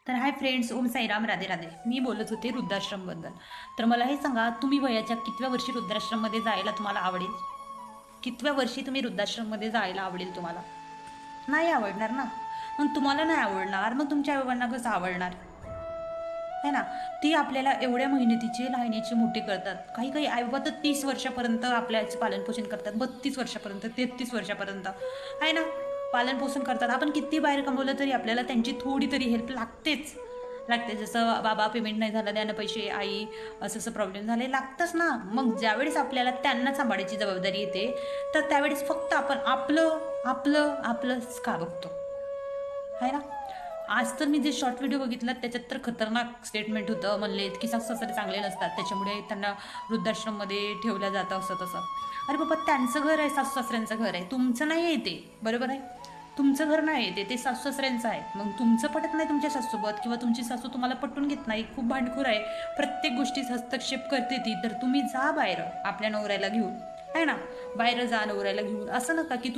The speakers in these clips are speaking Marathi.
तर हाय फ्रेंड्स, ओम साईराम, राधे राधे. मी बोलत होते वृद्धाश्रमबद्दल. तर मला हे सांगा, तुम्ही वयाच्या कितव्या वर्षी वृद्धाश्रममध्ये जायला तुम्हाला आवडेल? कितव्या वर्षी तुम्ही वृद्धाश्रममध्ये जायला आवडेल तुम्हाला? नाही आवडणार ना. मग तुम्हाला नाही आवडणार, मग तुमच्या आईबाबांना कसं आवडणार? है ना. ती आपल्याला एवढ्या मेहनतीचे लहानीचे मोठे करतात. काही काही आईबाबा तर 30 वर्षापर्यंत आपल्याचं पालनपोषण करतात, 32 वर्षापर्यंत, 33 वर्षापर्यंत आहे ना, पालनपोषण करतात. आपण किती बाहेर कमवलं तरी आपल्याला त्यांची थोडी तरी हेल्प लागतेच लागते. जसं बाबा पेमेंट नाही झालं, द्यानं पैसे, आई असं असं प्रॉब्लेम झाले, लागतंच ना. मग ज्यावेळेस आपल्याला त्यांना सांभाळायची जबाबदारी येते, तर त्यावेळेस फक्त आपण आपलं आपलं आपलंच का बघतो, आहे ना. आज तर मी जे शॉर्ट व्हिडिओ बघितला त्याच्यात तर खतरनाक स्टेटमेंट होतं. म्हणले की सासू सासरे चांगले नसतात, त्याच्यामुळे त्यांना वृद्धाश्रममध्ये ठेवलं जातं असं तसं. अरे बाबा, त्यांचं घर आहे, सासू सासऱ्यांचं घर आहे, तुमचं नाही आहे ते, बरोबर आहे. तुमचं घर नाही आहे ते सासू सासऱ्यांचं आहे. मग तुमचं पटत नाही तुमच्या सासूसोबत, किंवा तुमची सासू तुम्हाला पटवून घेत नाही, खूप भांडखोर आहे, प्रत्येक गोष्टीत हस्तक्षेप करते ती, तर तुम्ही जा बाहेर आपल्या नवऱ्याला घेऊन, आहे ना. बाहेर जा नवऱ्याला घेऊन. असं नका की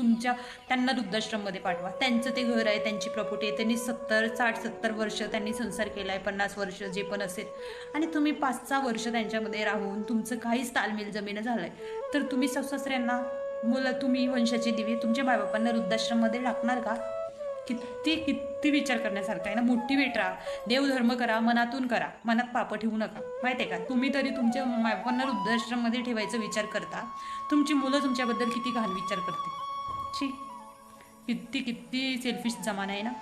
त्यांना वृद्धाश्रममध्ये पाठवा. त्यांचं ते घर आहे, त्यांची प्रॉपर्टी आहे, त्यांनी 60-70 वर्ष त्यांनी संसार केला आहे, 50 वर्ष जे पण असेल, आणि तुम्ही 5-6 वर्ष त्यांच्यामध्ये राहून तुमचं काहीच तालमेल जमीन झालं आहे, तर तुम्ही सासू-सासऱ्यांना, मुलं, तुम्ही वंशाची दिवी तुमच्या बाबांना वृद्धाश्रममध्ये टाकणार का? किती किती विचार करण्यासारखा आहे ना. मोटिवेट राहा, देवधर्म करा, मनातून करा, मनात पापं ठेवू नका. माहिती आहे का, तुम्ही तरी तुमच्या बाबांना वृद्धाश्रममध्ये ठेवायचा विचार करता, तुमची मुलं तुमच्याबद्दल किती घाण विचार करते. शी, किती किती सेल्फिश जमाना आहे ना.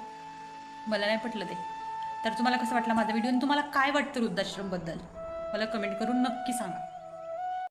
मला नाही पटलं ते. तर तुम्हाला कसं वाटलं माझा व्हिडिओ, आणि तुम्हाला काय वाटतं वृद्धाश्रमबद्दल मला कमेंट करून नक्की सांगा.